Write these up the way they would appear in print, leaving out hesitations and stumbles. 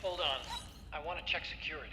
Hold on. I want to check security.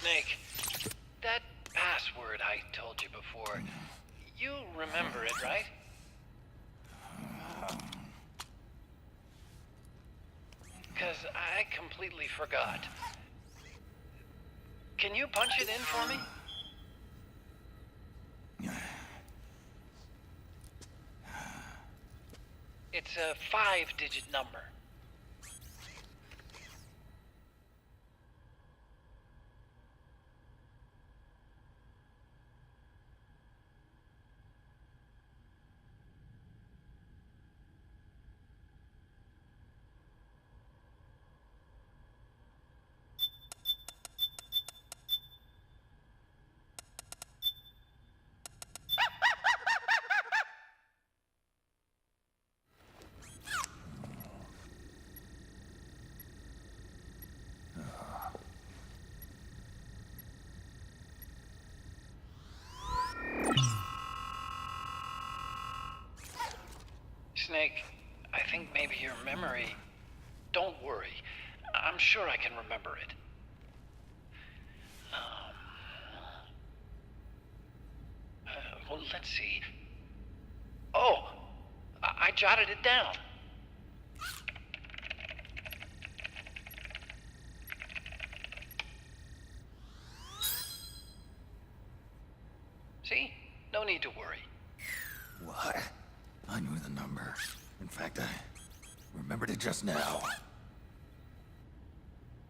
Snake, that password I told you before, you remember it, right? Because I completely forgot. Can you punch it in for me? It's a 5-digit number. Snake, I think maybe your memory... Don't worry. I'm sure I can remember it. Well, let's see. Oh! I jotted it down. See? No need to worry. What? I knew the number. In fact, I remembered it just now.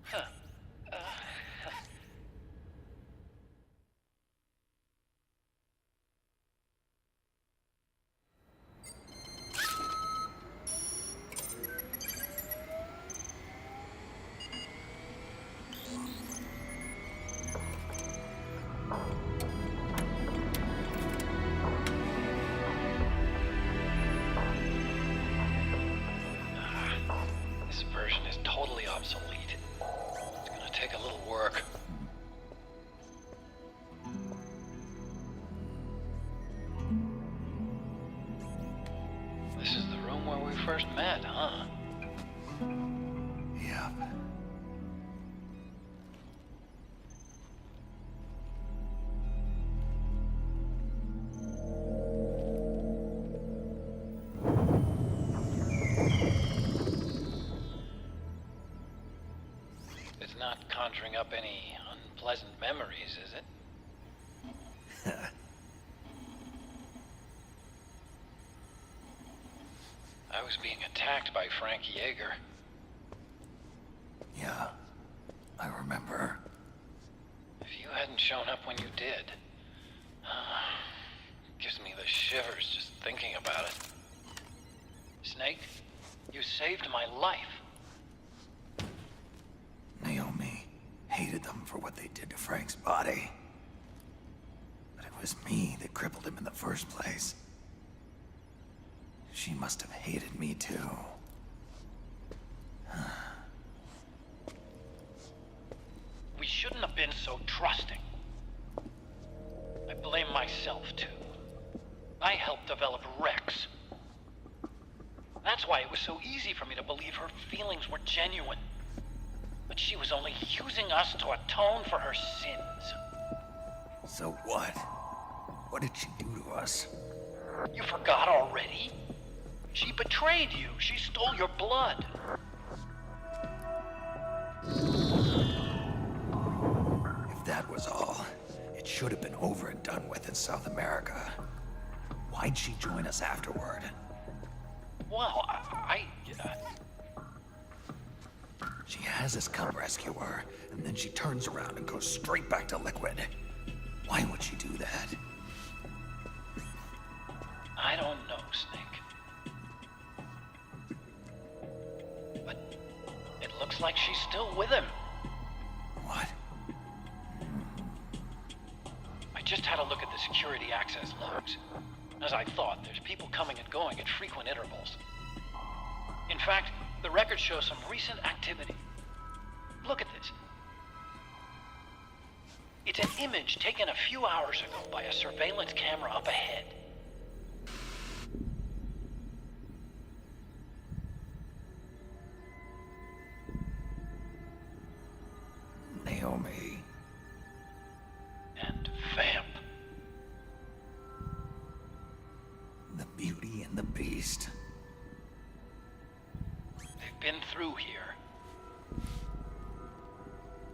Huh. This version is totally obsolete. It's gonna take a little work. This is the room where we first met, huh? Yep. It's not conjuring up any unpleasant memories, is it? I was being attacked by Frank Yeager. Yeah, I remember. If you hadn't shown up when you did, gives me the shivers just thinking about it. Snake, you saved my life. Naomi hated them for what they did to Frank's body. But it was me that crippled him in the first place. She must have hated me too. We shouldn't have been so trusting. I blame myself too. I helped develop Rex. That's why it was so easy for me to believe her feelings were genuine. But she was only using us to atone for her sins. So what? What did she do to us? You forgot already? She betrayed you. She stole your blood. If that was all, it should have been over and done with in South America. Why'd she join us afterward? Well, She has us come rescue her, and then she turns around and goes straight back to Liquid. Why would she do that? I don't know, Snake. But it looks like she's still with him. What? I just had a look at the security access logs. As I thought, there's people coming and going at frequent intervals. In fact, the records show some recent activity. Look at this. It's an image taken a few hours ago by a surveillance camera up ahead. Naomi. And Vamp. The Beauty and the Beast. They've been through here.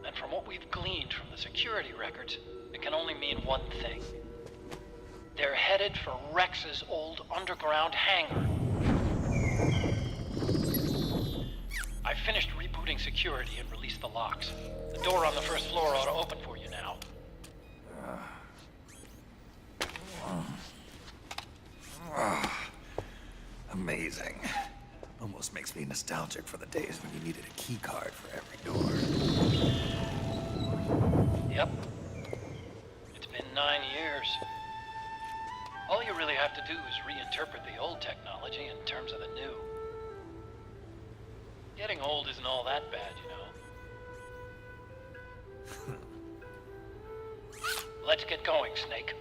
And from what we've gleaned from the security records, it can only mean one thing. They're headed for Rex's old underground hangar. I finished rebooting security and released the locks. The door on the first floor ought to open for you now. Amazing. Almost makes me nostalgic for the days when you needed a key card for every door. Yep. It's been 9 years. All you really have to do is reinterpret the old technology in terms of the new. Getting old isn't all that bad, you know. Let's get going, Snake.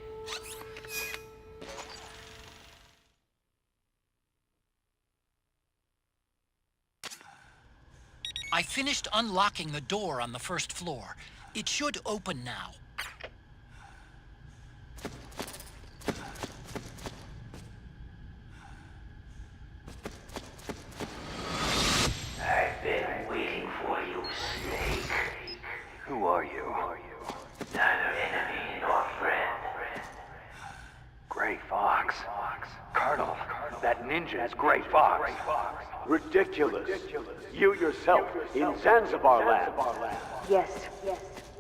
I finished unlocking the door on the first floor. It should open now. I've been waiting for you, Snake. Who are you? Neither enemy nor friend. Gray Fox. Colonel, that ninja is Gray Fox. Ridiculous. You yourself in Zanzibar land. Yes,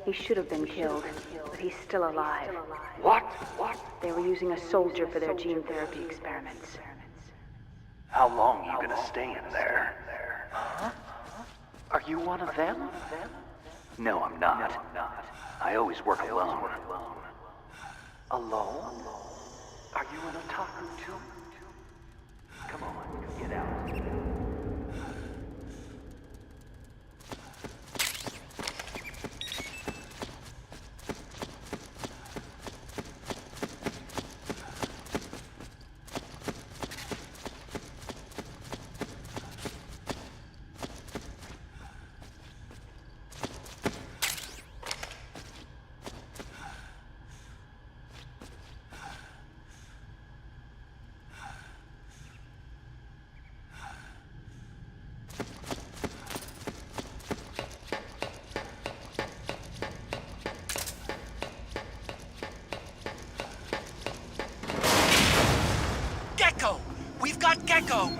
he should have been killed, but he's still alive. What? They were using a soldier for their gene therapy experiments. How long are you gonna stay in there? Huh? Are you one of them? No, I'm not. I always work alone. Alone? Are you an otaku too? Come on, get out. Gecko! We've got Gecko!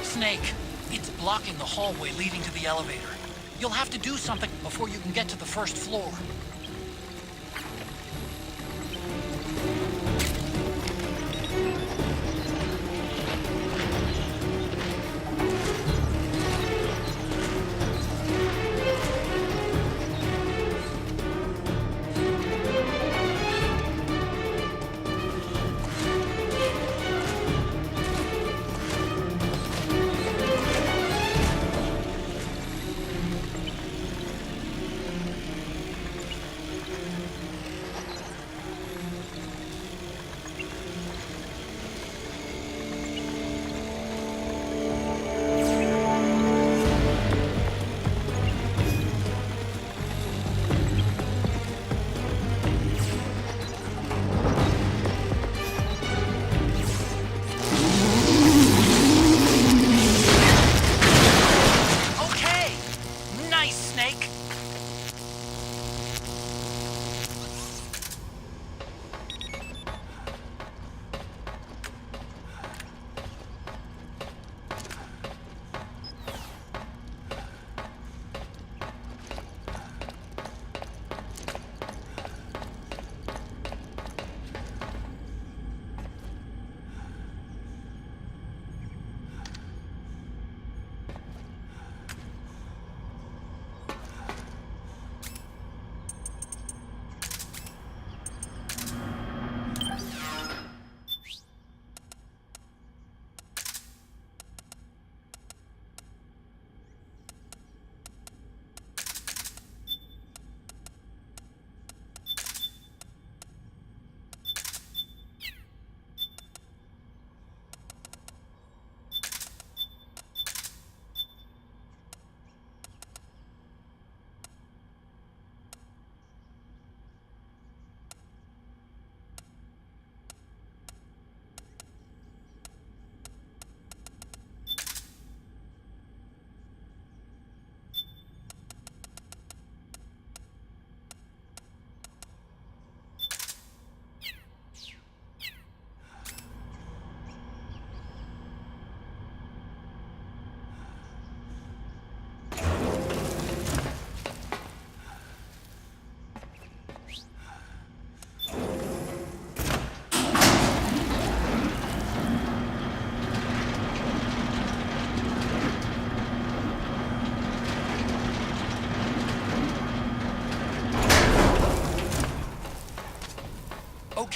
Snake, it's blocking the hallway leading to the elevator. You'll have to do something before you can get to the first floor.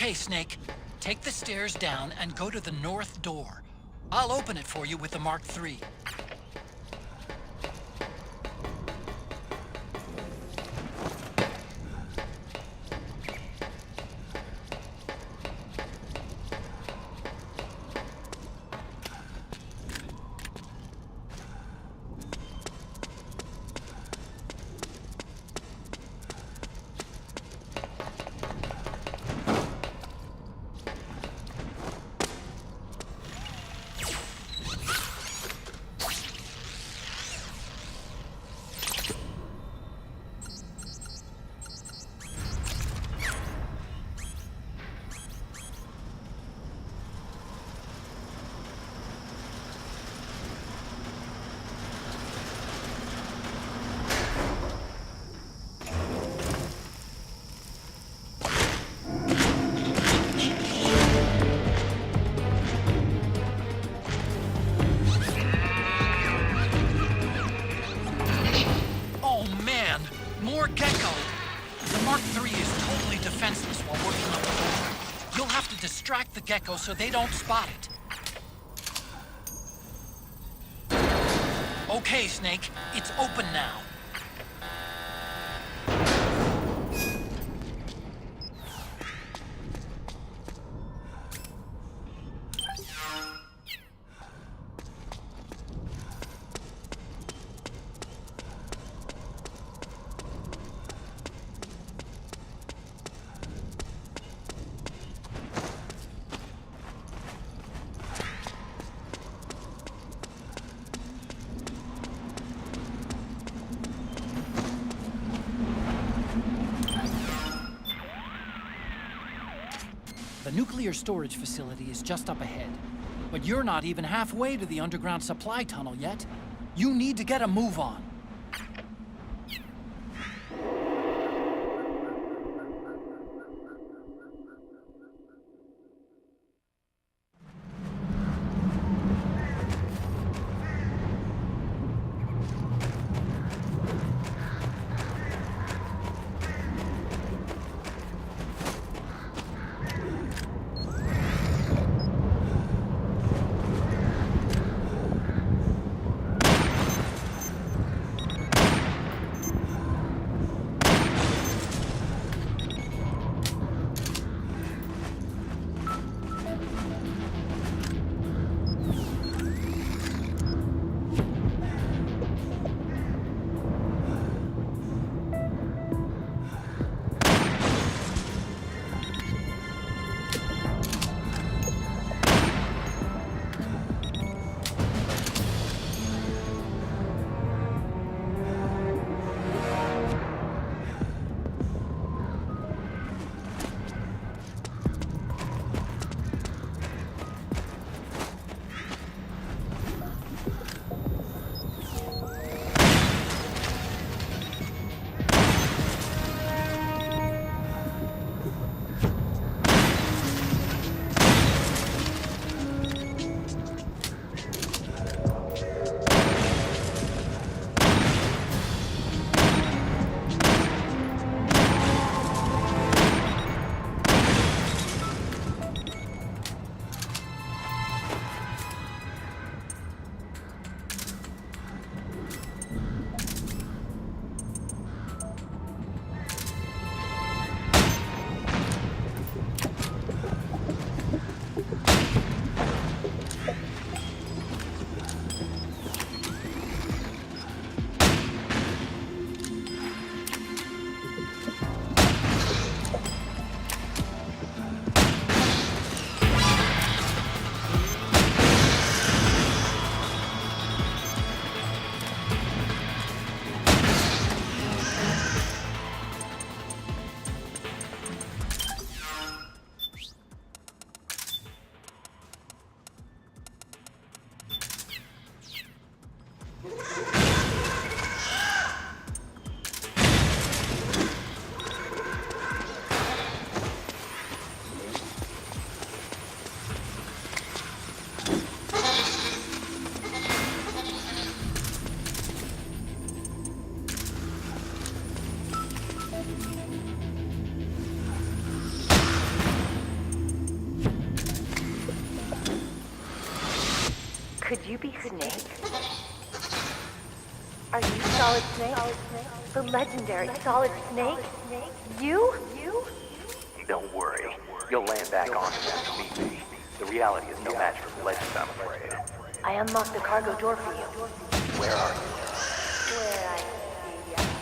Okay, Snake. Take the stairs down and go to the north door. I'll open it for you with the Mark III. More Gecko! The Mark III is totally defenseless while working on the door. You'll have to distract the Gecko so they don't spot it. Okay, Snake. It's open now. The nuclear storage facility is just up ahead. But you're not even halfway to the underground supply tunnel yet. You need to get a move on. Could you be Snake? Are you Solid Snake? The legendary Solid Snake? You? Don't worry. You'll land back on him after meet me. The reality is no match for the legend, I'm afraid. I unlocked the cargo door for you. Where are you? Where I see ya.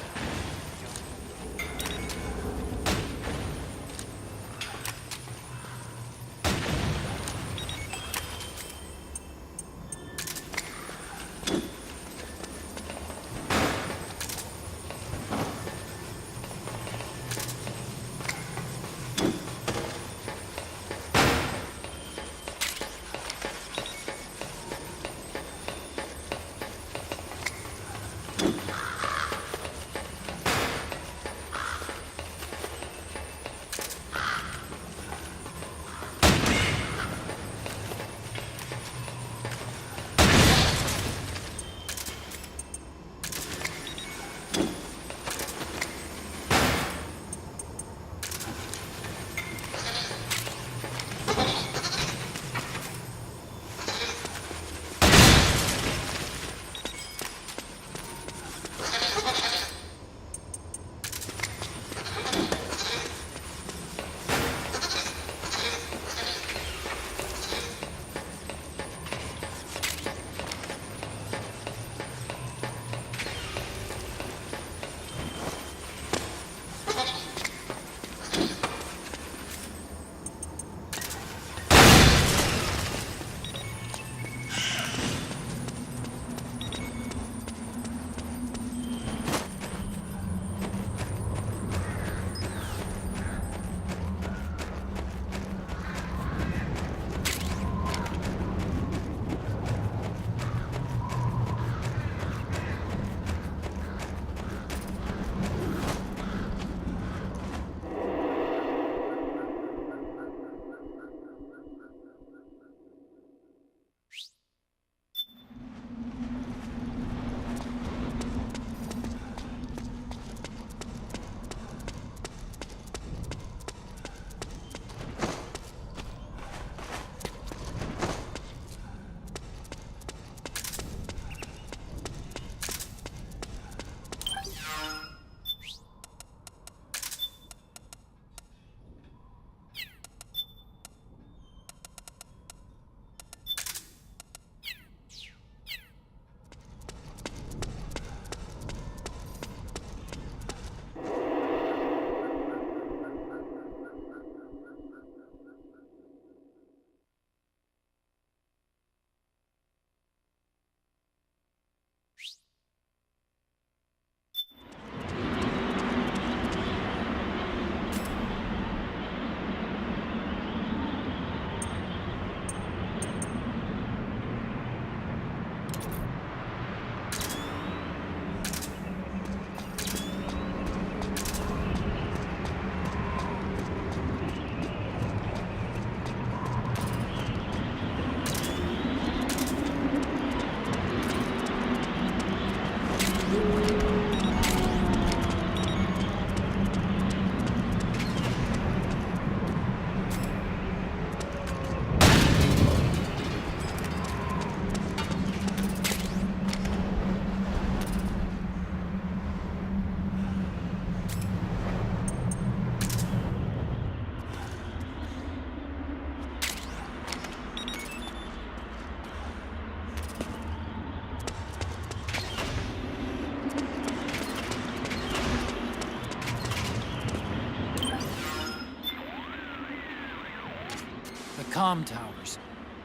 comm towers.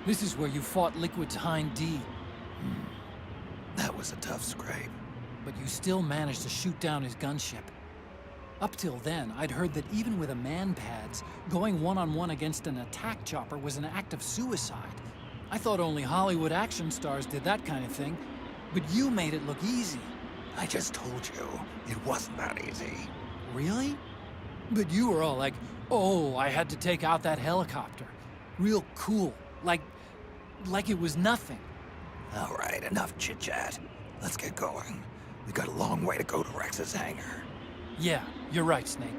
This is where you fought Liquid's Hind D. That was a tough scrape. But you still managed to shoot down his gunship. Up till then, I'd heard that even with a man-pads, going one-on-one against an attack chopper was an act of suicide. I thought only Hollywood action stars did that kind of thing. But you made it look easy. I just told you, it wasn't that easy. Really? But you were all like, oh, I had to take out that helicopter. Real cool. Like it was nothing. All right, enough chit-chat. Let's get going. We got a long way to go to Rex's hangar. Yeah, you're right, Snake.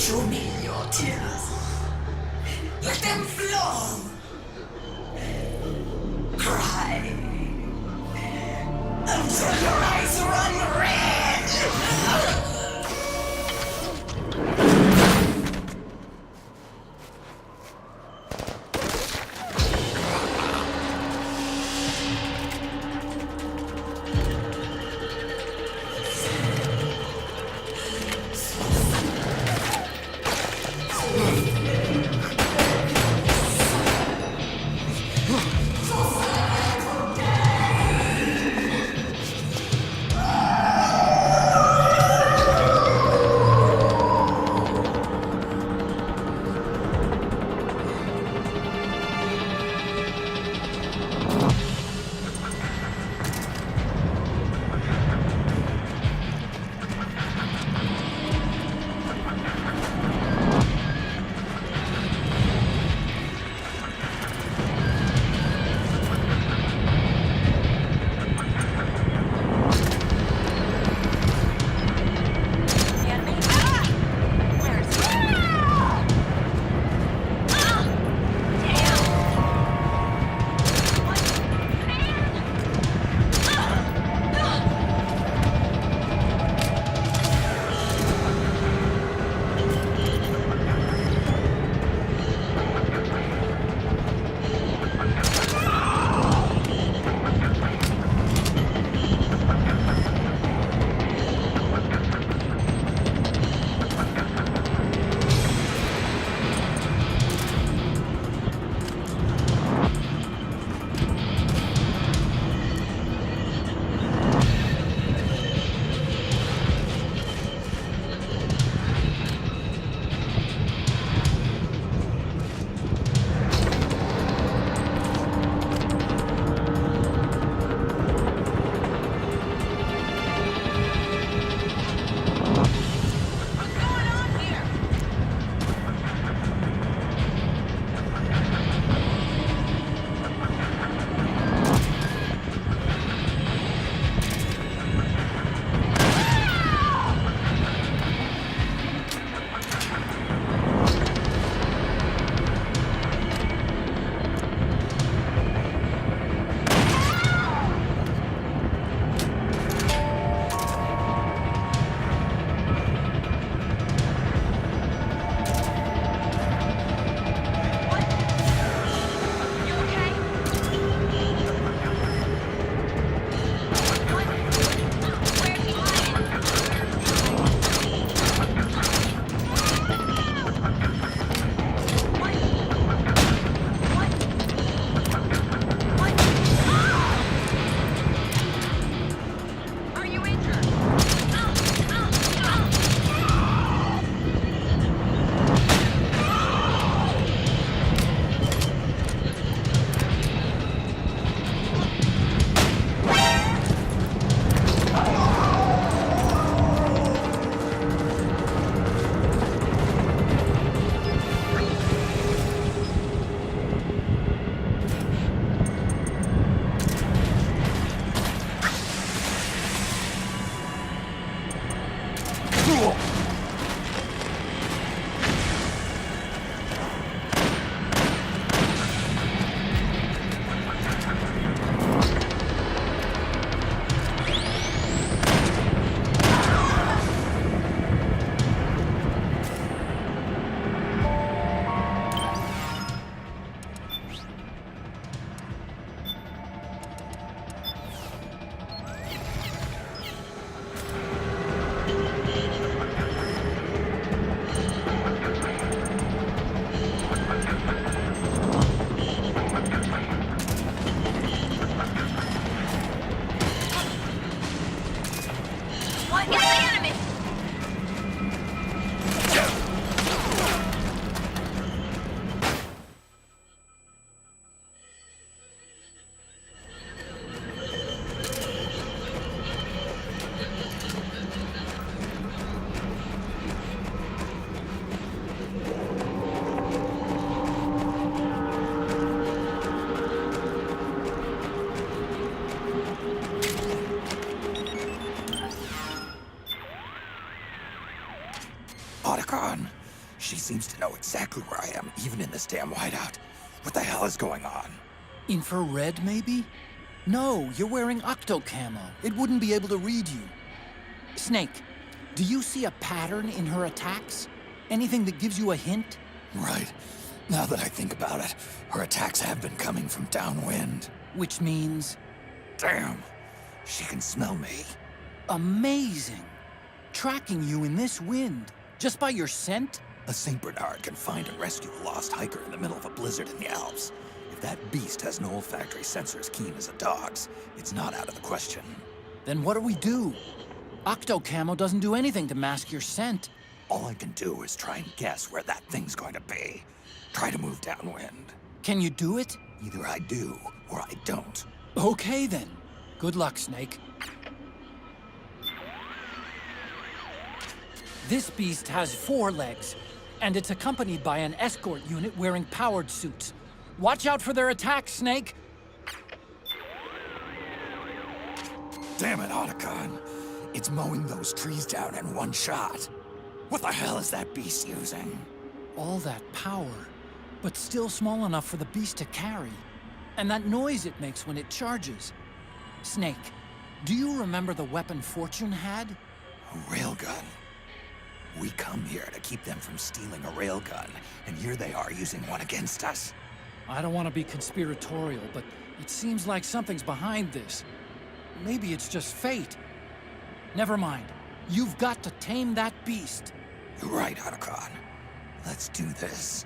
Show me your tears. Let them flow. Cry until your eyes run red. Otacon. She seems to know exactly where I am, even in this damn whiteout. What the hell is going on? Infrared, maybe? No, you're wearing octocamo. It wouldn't be able to read you. Snake, do you see a pattern in her attacks? Anything that gives you a hint? Right. Now that I think about it, her attacks have been coming from downwind. Which means... Damn. She can smell me. Amazing. Tracking you in this wind, just by your scent? A St. Bernard can find and rescue a lost hiker in the middle of a blizzard in the Alps. If that beast has no olfactory sensor as keen as a dog's, it's not out of the question. Then what do we do? Octocamo doesn't do anything to mask your scent. All I can do is try and guess where that thing's going to be. Try to move downwind. Can you do it? Either I do, or I don't. Okay then. Good luck, Snake. This beast has 4 legs, and it's accompanied by an escort unit wearing powered suits. Watch out for their attacks, Snake! Damn it, Otacon. It's mowing those trees down in one shot. What the hell is that beast using? All that power, but still small enough for the beast to carry. And that noise it makes when it charges. Snake, do you remember the weapon Fortune had? A railgun. We come here to keep them from stealing a railgun, and here they are using one against us. I don't want to be conspiratorial, but it seems like something's behind this. Maybe it's just fate. Never mind. You've got to tame that beast. You're right, Otacon. Let's do this.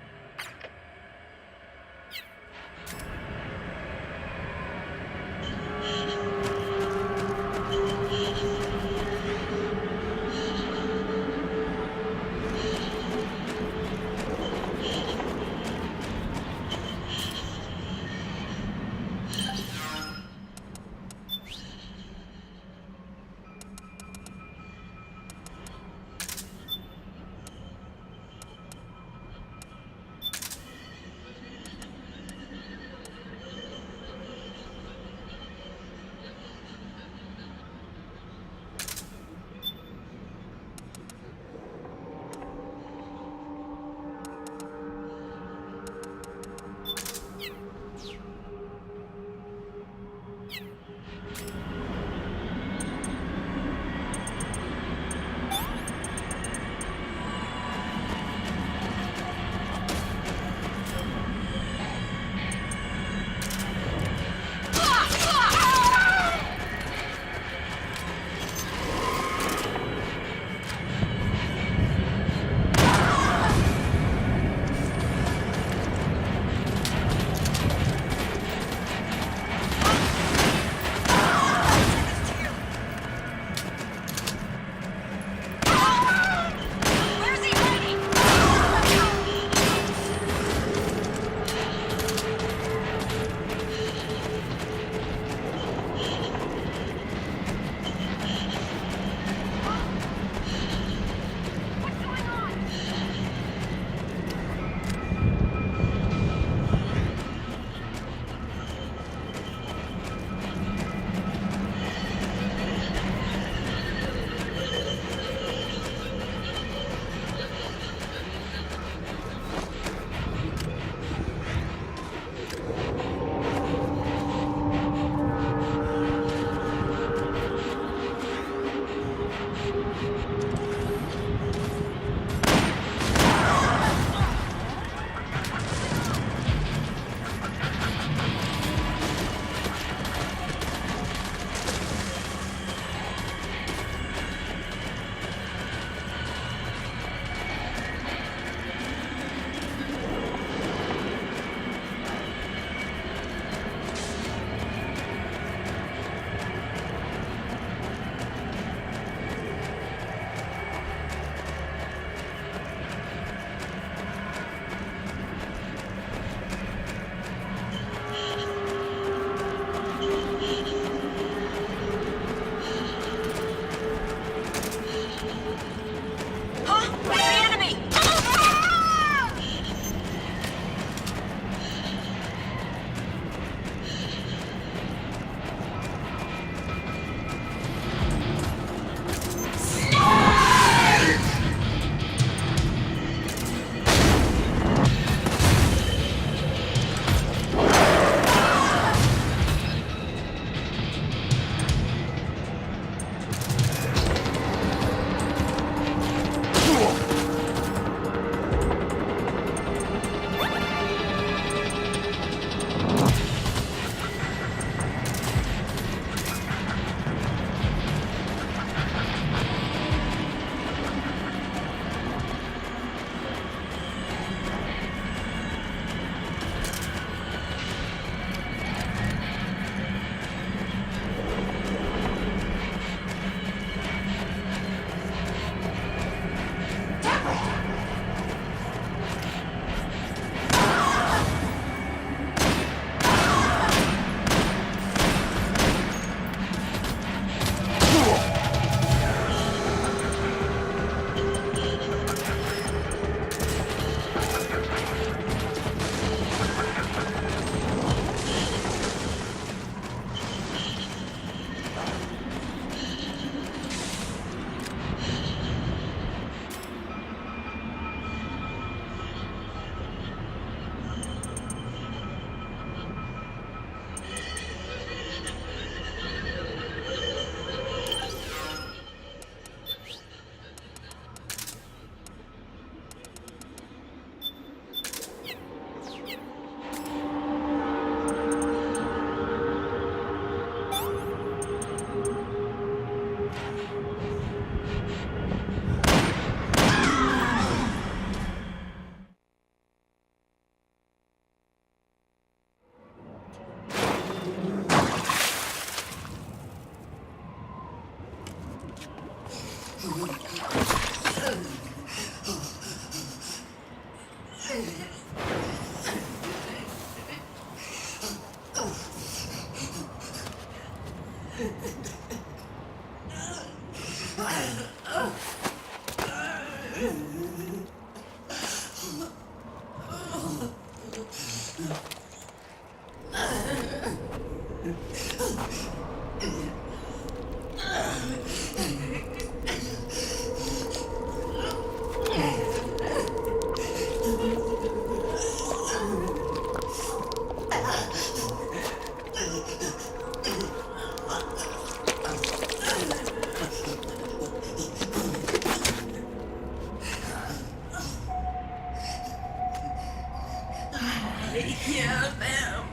I hear them.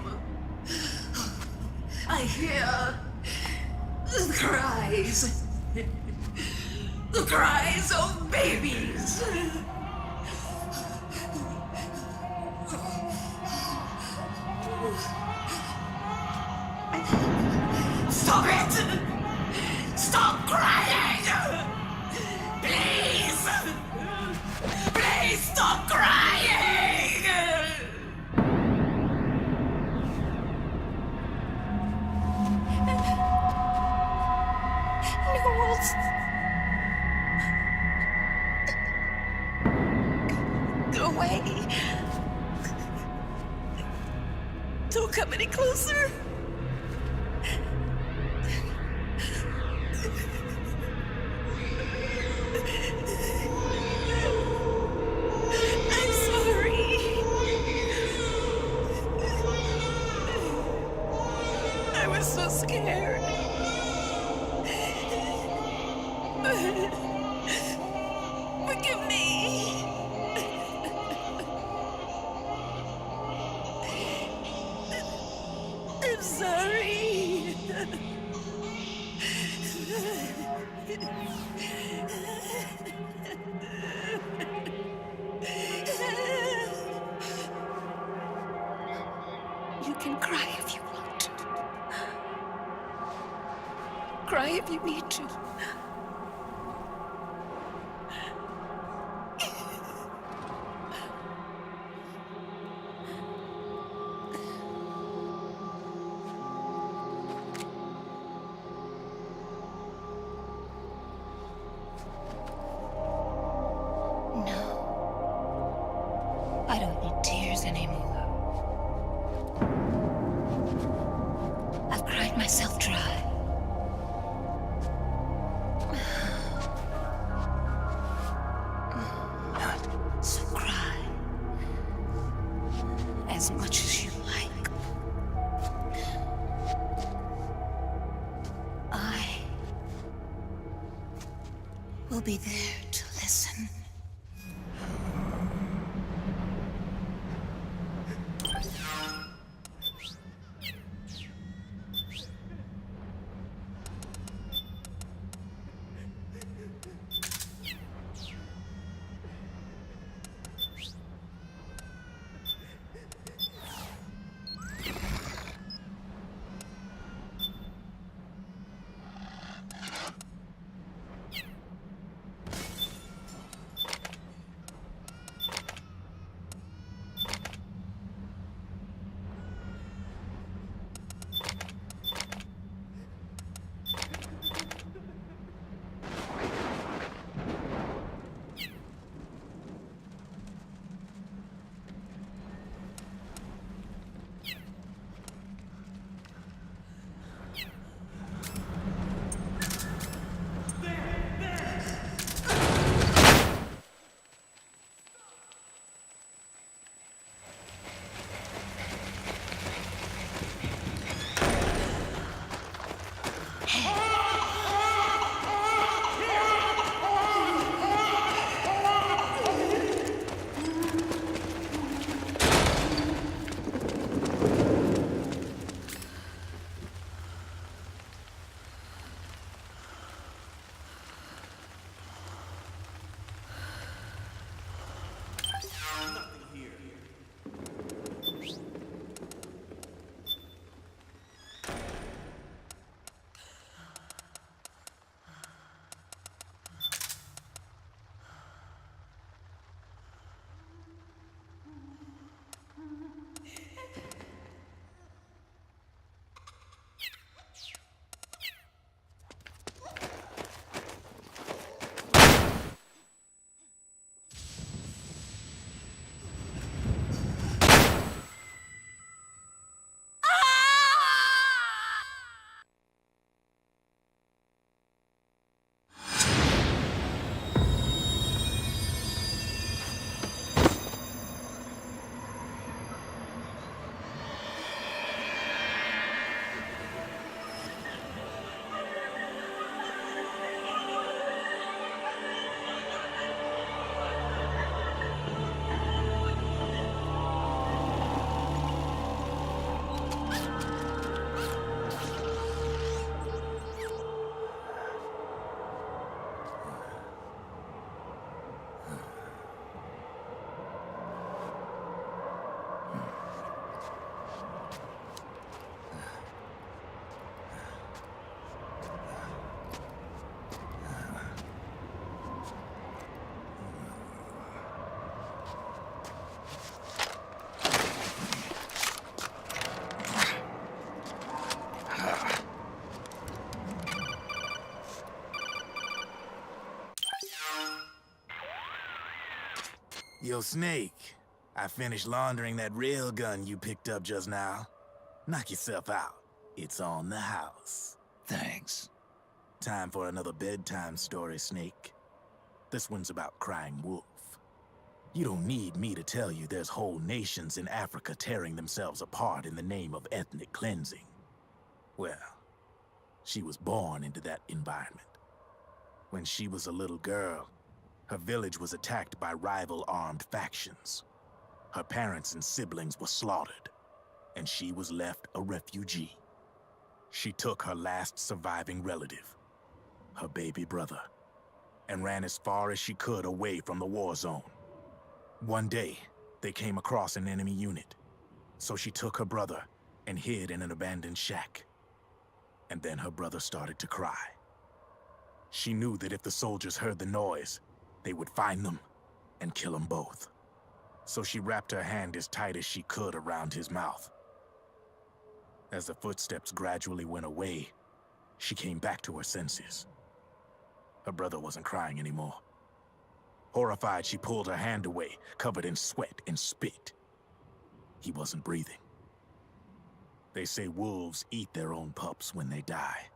I hear the cries. The cries of babies. Stop it! Stop crying! Please! Please stop crying! Knowles! Go away! Don't come any closer! I'm sorry. I was so scared. Forgive me. I'm sorry. You can cry if you want. Cry if you need to. No. I don't need tears anymore. I've cried myself dry. So cry. As much as you like. I will be there to listen. Yo, Snake, I finished laundering that railgun you picked up just now. Knock yourself out. It's on the house. Thanks. Time for another bedtime story, Snake. This one's about Crying Wolf. You don't need me to tell you there's whole nations in Africa tearing themselves apart in the name of ethnic cleansing. Well, she was born into that environment. When she was a little girl, her village was attacked by rival armed factions. Her parents and siblings were slaughtered, and she was left a refugee. She took her last surviving relative, her baby brother, and ran as far as she could away from the war zone. One day, they came across an enemy unit, so she took her brother and hid in an abandoned shack. And then her brother started to cry. She knew that if the soldiers heard the noise, they would find them and kill them both. So she wrapped her hand as tight as she could around his mouth. As the footsteps gradually went away, she came back to her senses. Her brother wasn't crying anymore. Horrified, she pulled her hand away, covered in sweat and spit. He wasn't breathing. They say wolves eat their own pups when they die.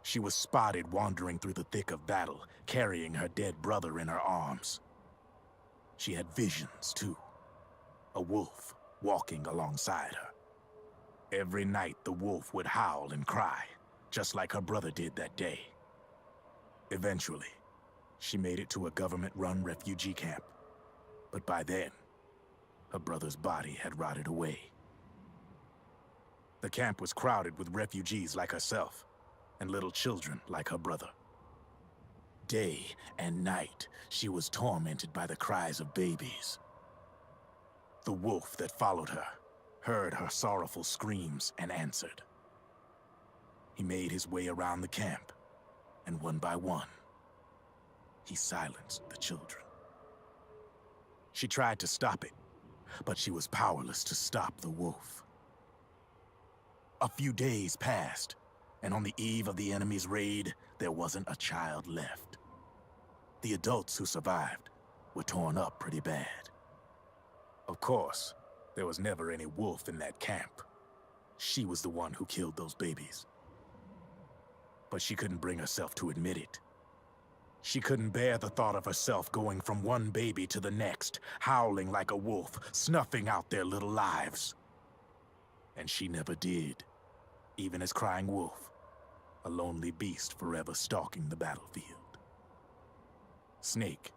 She was spotted wandering through the thick of battle, carrying her dead brother in her arms. She had visions, too. A wolf walking alongside her. Every night, the wolf would howl and cry, just like her brother did that day. Eventually, she made it to a government-run refugee camp. But by then, her brother's body had rotted away. The camp was crowded with refugees like herself, and little children like her brother. Day and night, she was tormented by the cries of babies. The wolf that followed her heard her sorrowful screams and answered. He made his way around the camp, and one by one, he silenced the children. She tried to stop it, but she was powerless to stop the wolf. A few days passed, and on the eve of the enemy's raid, there wasn't a child left. The adults who survived were torn up pretty bad. Of course, there was never any wolf in that camp. She was the one who killed those babies. But she couldn't bring herself to admit it. She couldn't bear the thought of herself going from one baby to the next, howling like a wolf, snuffing out their little lives. And she never did, even as Crying Wolf, a lonely beast forever stalking the battlefield. Snake,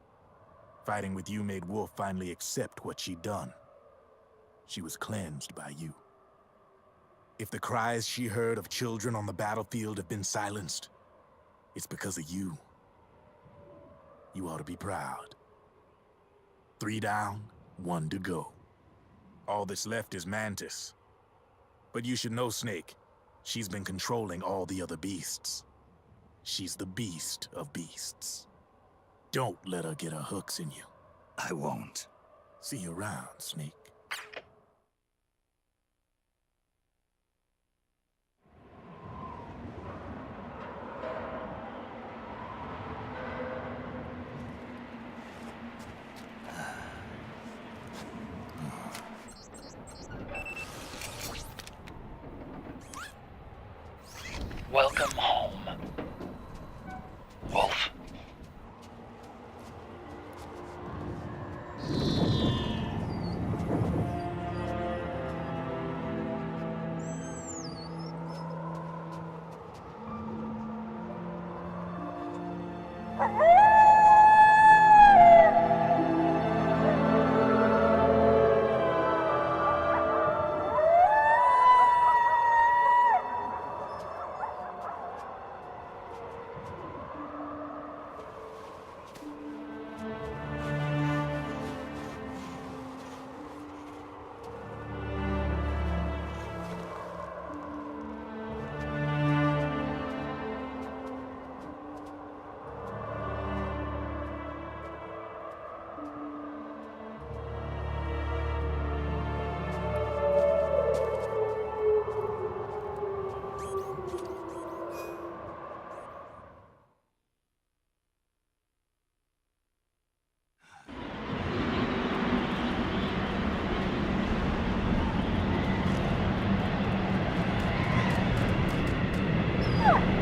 fighting with you made Wolf finally accept what she'd done. She was cleansed by you. If the cries she heard of children on the battlefield have been silenced, it's because of you. You ought to be proud. 3 down, 1 to go. All that's left is Mantis. But you should know, Snake, she's been controlling all the other beasts. She's the beast of beasts. Don't let her get her hooks in you. I won't. See you around, Snake. Welcome home, Wolf. Ah!